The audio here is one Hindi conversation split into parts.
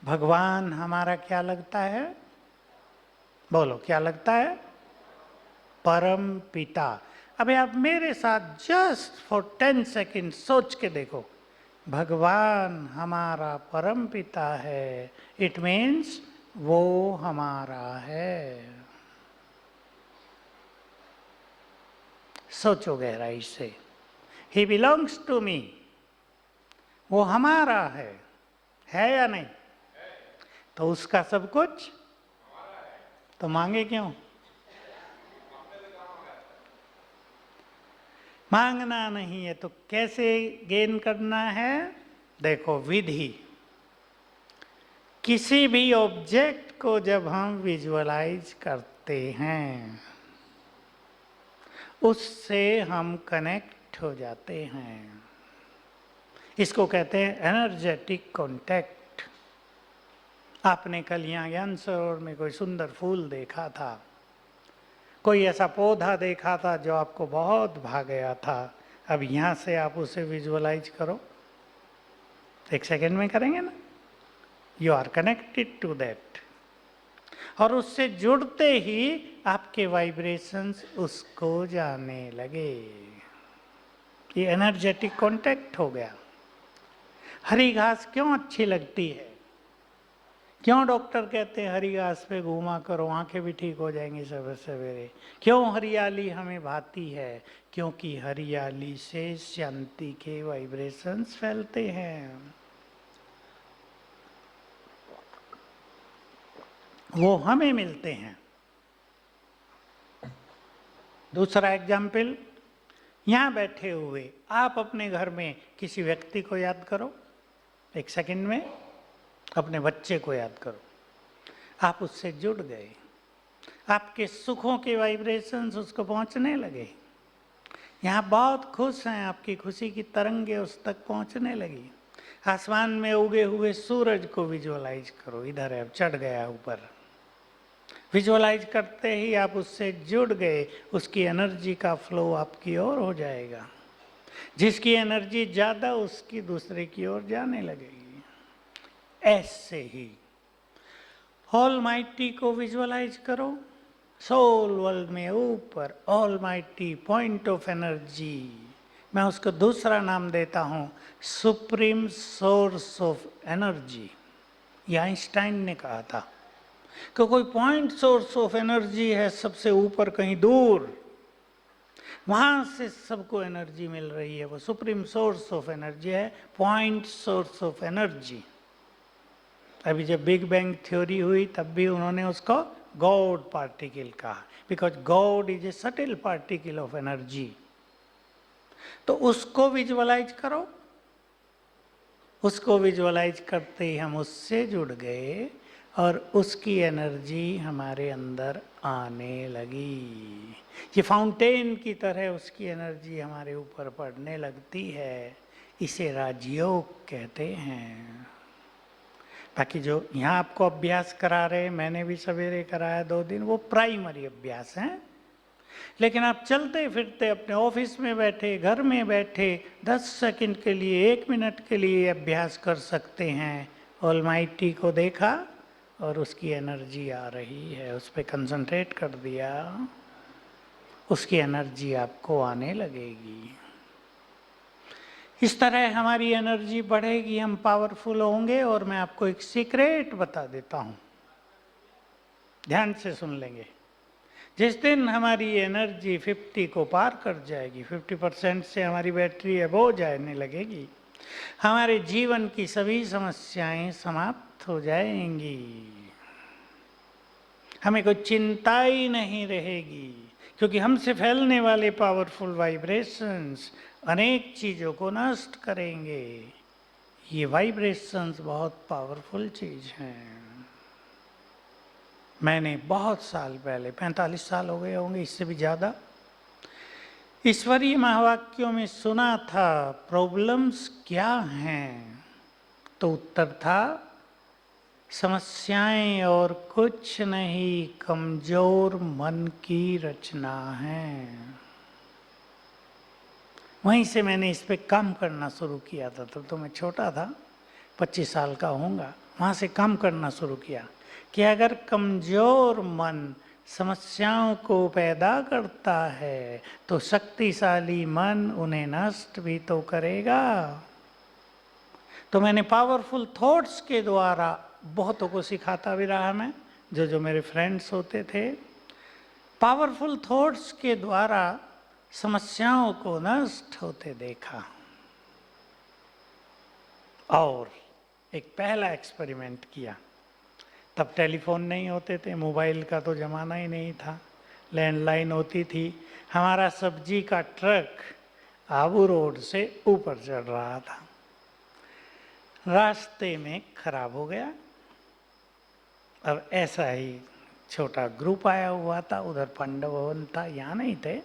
भगवान हमारा क्या लगता है? बोलो क्या लगता है? परम पिता। अबे आप मेरे साथ जस्ट फॉर 10 सेकेंड सोच के देखो, भगवान हमारा परम पिता है, इट मीन्स वो हमारा है। सोचो गहराई से, ही बिलोंग्स टू मी, वो हमारा है या नहीं? तो उसका सब कुछ, तो मांगे क्यों? मांगना नहीं है तो कैसे गेन करना है? देखो विधि, किसी भी ऑब्जेक्ट को जब हम विजुअलाइज करते हैं उससे हम कनेक्ट हो जाते हैं। इसको कहते हैं एनर्जेटिक कांटेक्ट। आपने कल यहाँ ज्ञान सरोवर में कोई सुंदर फूल देखा था, कोई ऐसा पौधा देखा था जो आपको बहुत भा गया था। अब यहाँ से आप उसे विजुअलाइज करो, 1 सेकेंड में करेंगे ना? You are connected to that, और उससे जुड़ते ही आपके वाइब्रेशंस उसको जाने लगे। ये एनर्जेटिक कांटेक्ट हो गया। हरी घास क्यों अच्छी लगती है? क्यों डॉक्टर कहते हैं हरी घास पे घूमा करो, आंखें भी ठीक हो जाएंगी सवेरे सवेरे? क्यों हरियाली हमें भाती है? क्योंकि हरियाली से शांति के वाइब्रेशंस फैलते हैं, वो हमें मिलते हैं। दूसरा एग्जाम्पल, यहाँ बैठे हुए आप अपने घर में किसी व्यक्ति को याद करो, 1 सेकेंड में अपने बच्चे को याद करो, आप उससे जुड़ गए, आपके सुखों के वाइब्रेशंस उसको पहुंचने लगे। यहाँ बहुत खुश हैं, आपकी खुशी की तरंगे उस तक पहुंचने लगी। आसमान में उगे हुए सूरज को विजुअलाइज करो, इधर है, चढ़ गया ऊपर। विजुअलाइज करते ही आप उससे जुड़ गए, उसकी एनर्जी का फ्लो आपकी ओर हो जाएगा। जिसकी एनर्जी ज़्यादा उसकी दूसरे की ओर जाने लगेगी। ऐसे ही ऑलमाइटी को विजुअलाइज करो, सोल वर्ल्ड में ऊपर ऑलमाइटी पॉइंट ऑफ एनर्जी, मैं उसको दूसरा नाम देता हूँ सुप्रीम सोर्स ऑफ एनर्जी। ये आइंस्टाइन ने कहा था कि कोई पॉइंट सोर्स ऑफ एनर्जी है सबसे ऊपर कहीं दूर, वहां से सबको एनर्जी मिल रही है, वो सुप्रीम सोर्स ऑफ एनर्जी है, पॉइंट सोर्स ऑफ एनर्जी। अभी जब बिग बैंग थ्योरी हुई तब भी उन्होंने उसको गॉड पार्टिकल कहा, because God is a subtle particle of energy. तो उसको विजुअलाइज करो, उसको विजुअलाइज करते ही हम उससे जुड़ गए और उसकी एनर्जी हमारे अंदर आने लगी। ये फाउंटेन की तरह उसकी एनर्जी हमारे ऊपर पड़ने लगती है, इसे राजयोग कहते हैं। बाकी जो यहाँ आपको अभ्यास करा रहे, मैंने भी सवेरे कराया 2 दिन, वो प्राइमरी अभ्यास हैं। लेकिन आप चलते फिरते अपने ऑफिस में बैठे, घर में बैठे 10 सेकंड के लिए, 1 मिनट के लिए अभ्यास कर सकते हैं। ऑलमाइटी को देखा और उसकी एनर्जी आ रही है, उस पर कंसंट्रेट कर दिया, उसकी एनर्जी आपको आने लगेगी। इस तरह हमारी एनर्जी बढ़ेगी, हम पावरफुल होंगे। और मैं आपको एक सीक्रेट बता देता हूँ, ध्यान से सुन लेंगे। जिस दिन हमारी एनर्जी 50 को पार कर जाएगी, 50% से हमारी बैटरी अबो जाने लगेगी, हमारे जीवन की सभी समस्याएं समाप्त हो जाएंगी। हमें कोई चिंता ही नहीं रहेगी, क्योंकि हमसे फैलने वाले पावरफुल वाइब्रेशंस अनेक चीज़ों को नष्ट करेंगे। ये वाइब्रेशंस बहुत पावरफुल चीज़ हैं। मैंने बहुत साल पहले, 45 साल हो गए होंगे, इससे भी ज़्यादा, ईश्वरीय महावाक्यों में सुना था प्रॉब्लम्स क्या हैं, तो उत्तर था समस्याएं और कुछ नहीं, कमजोर मन की रचना है। वहीं से मैंने इस पे काम करना शुरू किया था। तब तो मैं छोटा था, 25 साल का होऊंगा, वहाँ से काम करना शुरू किया कि अगर कमजोर मन समस्याओं को पैदा करता है तो शक्तिशाली मन उन्हें नष्ट भी तो करेगा। तो मैंने पावरफुल थॉट्स के द्वारा बहुतों को सिखाता भी रहा मैं, जो मेरे फ्रेंड्स होते थे, पावरफुल थॉट्स के द्वारा समस्याओं को नष्ट होते देखा। और एक पहला एक्सपेरिमेंट किया। तब टेलीफोन नहीं होते थे, मोबाइल का तो ज़माना ही नहीं था, लैंडलाइन होती थी। हमारा सब्जी का ट्रक आबू रोड से ऊपर चढ़ रहा था, रास्ते में खराब हो गया। अब ऐसा ही छोटा ग्रुप आया हुआ था, उधर पांडव भवन था, यहाँ नहीं थे,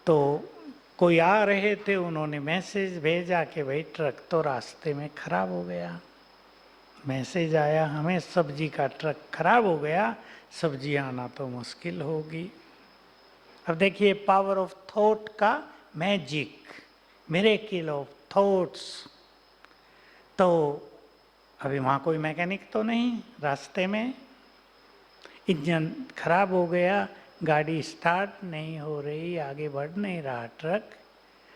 तो कोई आ रहे थे, उन्होंने मैसेज भेजा कि भाई ट्रक तो रास्ते में खराब हो गया। मैसेज आया हमें, सब्जी का ट्रक खराब हो गया, सब्जी आना तो मुश्किल होगी। अब देखिए पावर ऑफ थॉट का मैजिक, मिरेकल ऑफ थॉट्स। तो अभी वहाँ कोई मैकेनिक तो नहीं, रास्ते में इंजन खराब हो गया, गाड़ी स्टार्ट नहीं हो रही, आगे बढ़ नहीं रहा ट्रक।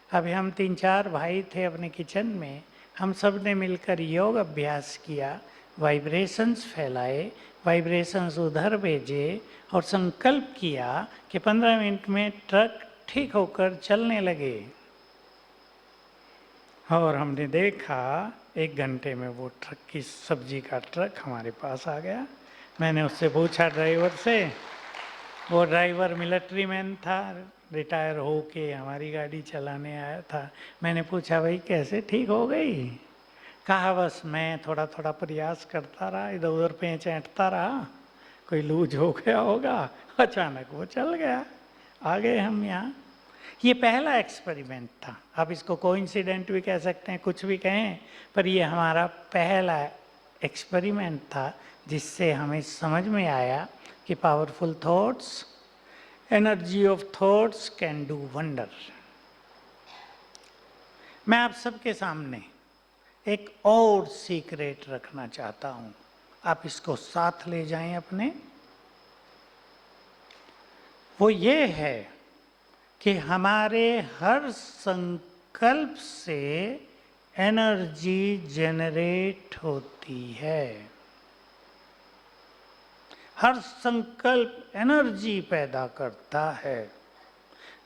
अभी हम 3-4 भाई थे अपने किचन में, हम सब ने मिलकर योग अभ्यास किया, वाइब्रेशंस फैलाए, वाइब्रेशंस उधर भेजे और संकल्प किया कि 15 मिनट में ट्रक ठीक होकर चलने लगे। और हमने देखा 1 घंटे में वो ट्रक की सब्जी का ट्रक हमारे पास आ गया। मैंने उससे पूछा ड्राइवर से, वो ड्राइवर मिलिट्री मैन था, रिटायर हो के हमारी गाड़ी चलाने आया था। मैंने पूछा भाई कैसे ठीक हो गई? कहा बस मैं थोड़ा थोड़ा प्रयास करता रहा, इधर उधर पेंच ऐंठता रहा, कोई लूज हो गया होगा, अचानक वो चल गया, आ गए हम यहाँ। ये पहला एक्सपेरिमेंट था। आप इसको कोइंसिडेंट भी कह सकते हैं, कुछ भी कहें, पर ये हमारा पहला एक्सपेरिमेंट था जिससे हमें समझ में आया कि powerful thoughts, energy of thoughts can do wonder. मैं आप सबके सामने एक और सीक्रेट रखना चाहता हूं, आप इसको साथ ले जाएं अपने। वो ये है कि हमारे हर संकल्प से एनर्जी जनरेट होती है। हर संकल्प एनर्जी पैदा करता है।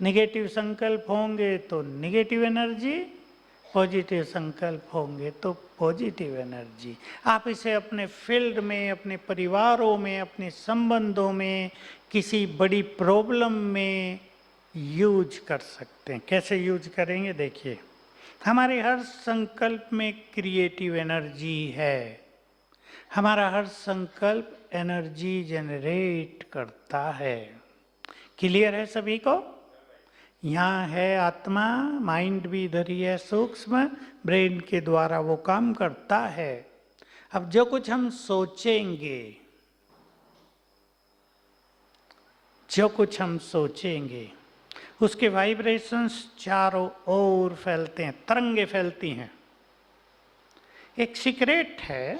नेगेटिव संकल्प होंगे तो नेगेटिव एनर्जी, पॉजिटिव संकल्प होंगे तो पॉजिटिव एनर्जी। आप इसे अपने फील्ड में, अपने परिवारों में, अपने संबंधों में, किसी बड़ी प्रॉब्लम में यूज कर सकते हैं। कैसे यूज करेंगे देखिए, हमारे हर संकल्प में क्रिएटिव एनर्जी है। हमारा हर संकल्प एनर्जी जनरेट करता है। क्लियर है सभी को? यहाँ है आत्मा, माइंड भी इधर ही है सूक्ष्म, ब्रेन के द्वारा वो काम करता है। अब जो कुछ हम सोचेंगे, जो कुछ हम सोचेंगे उसके वाइब्रेशंस चारों ओर फैलते हैं, तरंगे फैलती हैं। एक सीक्रेट है,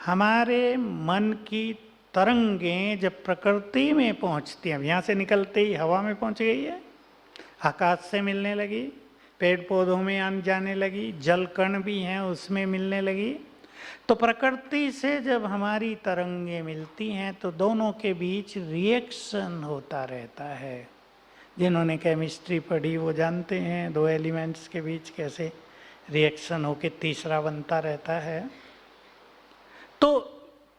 हमारे मन की तरंगें जब प्रकृति में पहुंचती हैं, यहाँ से निकलते ही हवा में पहुंच गई है, आकाश से मिलने लगी, पेड़ पौधों में आने जाने लगी, जल कण भी हैं उसमें मिलने लगी। तो प्रकृति से जब हमारी तरंगें मिलती हैं तो दोनों के बीच रिएक्शन होता रहता है। जिन्होंने केमिस्ट्री पढ़ी वो जानते हैं 2 एलिमेंट्स के बीच कैसे रिएक्शन होके तीसरा बनता रहता है। तो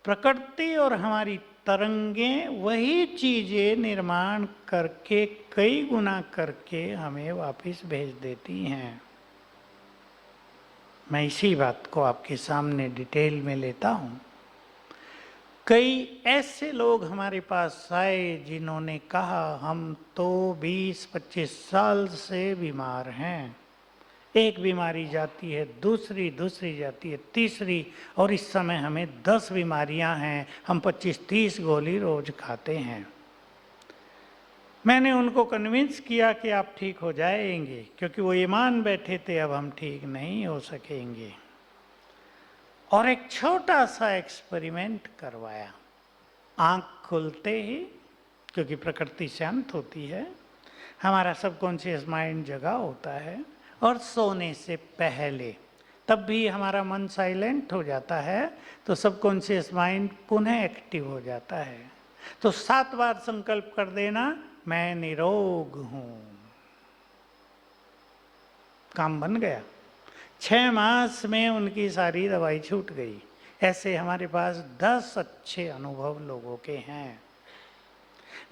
प्रकृति और हमारी तरंगें वही चीजें निर्माण करके कई गुना करके हमें वापस भेज देती हैं। मैं इसी बात को आपके सामने डिटेल में लेता हूँ। कई ऐसे लोग हमारे पास आए जिन्होंने कहा हम तो 20-25 साल से बीमार हैं। एक बीमारी जाती है, दूसरी जाती है, तीसरी, और इस समय हमें 10 बीमारियां हैं, हम 25-30 गोली रोज खाते हैं। मैंने उनको कन्विंस किया कि आप ठीक हो जाएंगे, क्योंकि वो ईमान बैठे थे अब हम ठीक नहीं हो सकेंगे। और एक छोटा सा एक्सपेरिमेंट करवाया। आंख खुलते ही, क्योंकि प्रकृति शांत होती है, हमारा सबकॉन्शियस माइंड जगा होता है, और सोने से पहले तब भी हमारा मन साइलेंट हो जाता है, तो सबकॉन्शियस माइंड पुनः एक्टिव हो जाता है। तो 7 बार संकल्प कर देना, मैं निरोग हूं। काम बन गया। 6 मास में उनकी सारी दवाई छूट गई। ऐसे हमारे पास 10 अच्छे अनुभव लोगों के हैं।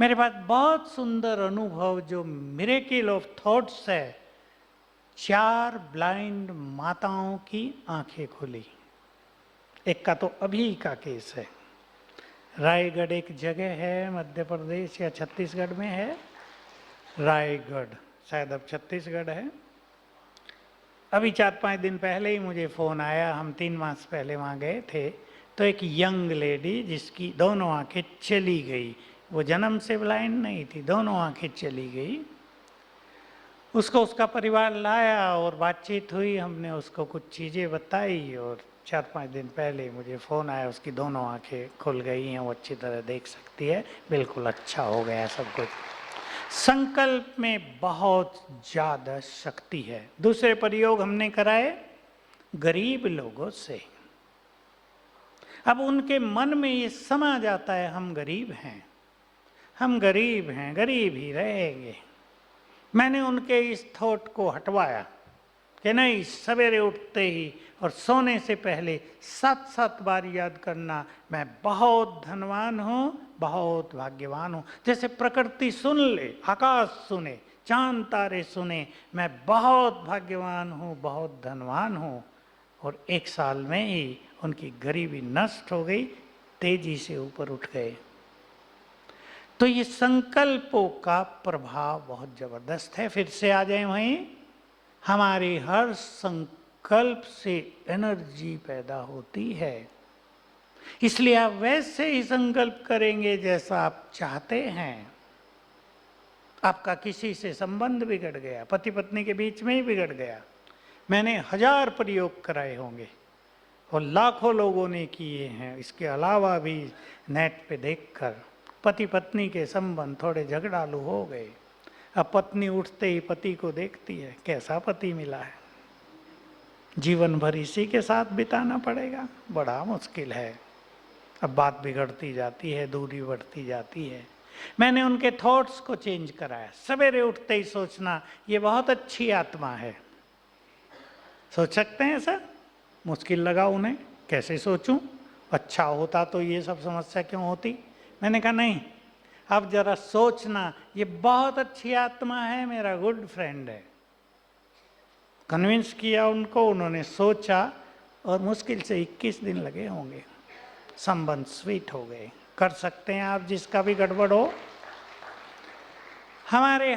मेरे पास बहुत सुंदर अनुभव जो मिरेकल ऑफ थॉट्स है। 4 ब्लाइंड माताओं की आंखें खुली। एक का तो अभी का केस है। रायगढ़ एक जगह है, मध्य प्रदेश या छत्तीसगढ़ में है। रायगढ़, शायद अब छत्तीसगढ़ है। अभी 4-5 दिन पहले ही मुझे फ़ोन आया, हम 3 मास पहले वहाँ गए थे। तो एक यंग लेडी जिसकी दोनों आंखें चली गई, वो जन्म से ब्लाइंड नहीं थी, दोनों आंखें चली गई। उसको उसका परिवार लाया और बातचीत हुई, हमने उसको कुछ चीज़ें बताई, और 4-5 दिन पहले मुझे फ़ोन आया, उसकी दोनों आंखें खुल गई हैं, वो अच्छी तरह देख सकती है, बिल्कुल अच्छा हो गया सब कुछ। संकल्प में बहुत ज़्यादा शक्ति है। दूसरे प्रयोग हमने कराए गरीब लोगों से। अब उनके मन में ये समा जाता है, हम गरीब हैं, हम गरीब हैं, गरीब ही रहेंगे। मैंने उनके इस थॉट को हटवाया कि नहीं, सवेरे उठते ही और सोने से पहले 7-7 बार याद करना, मैं बहुत धनवान हूँ, बहुत भाग्यवान हूँ। जैसे प्रकृति सुन ले, आकाश सुने, चांद तारे सुने, मैं बहुत भाग्यवान हूँ, बहुत धनवान हूँ। और 1 साल में ही उनकी गरीबी नष्ट हो गई, तेजी से ऊपर उठ गए। तो ये संकल्पों का प्रभाव बहुत जबरदस्त है। फिर से आ जाए वहीं, हमारे हर संकल्प से एनर्जी पैदा होती है। इसलिए आप वैसे ही संकल्प करेंगे जैसा आप चाहते हैं। आपका किसी से संबंध बिगड़ गया, पति पत्नी के बीच में ही बिगड़ गया, मैंने 1000 प्रयोग कराए होंगे और लाखों लोगों ने किए हैं। इसके अलावा भी नेट पे देखकर पति पत्नी के संबंध थोड़े झगड़ालू हो गए। अब पत्नी उठते ही पति को देखती है, कैसा पति मिला है, जीवन भर इसी के साथ बिताना पड़ेगा, बड़ा मुश्किल है। अब बात बिगड़ती जाती है, दूरी बढ़ती जाती है। मैंने उनके थॉट्स को चेंज कराया। सवेरे उठते ही सोचना, ये बहुत अच्छी आत्मा है। सोच सकते हैं ऐसा? मुश्किल लगा उन्हें, कैसे सोचूं, अच्छा होता तो ये सब समस्या क्यों होती। मैंने कहा नहीं, अब जरा सोचना, ये बहुत अच्छी आत्मा है, मेरा गुड फ्रेंड है। कन्विंस किया उनको, उन्होंने सोचा, और मुश्किल से 21 दिन लगे होंगे, संबंध स्वीट हो गए। कर सकते हैं आप जिसका भी गड़बड़ हो। हमारे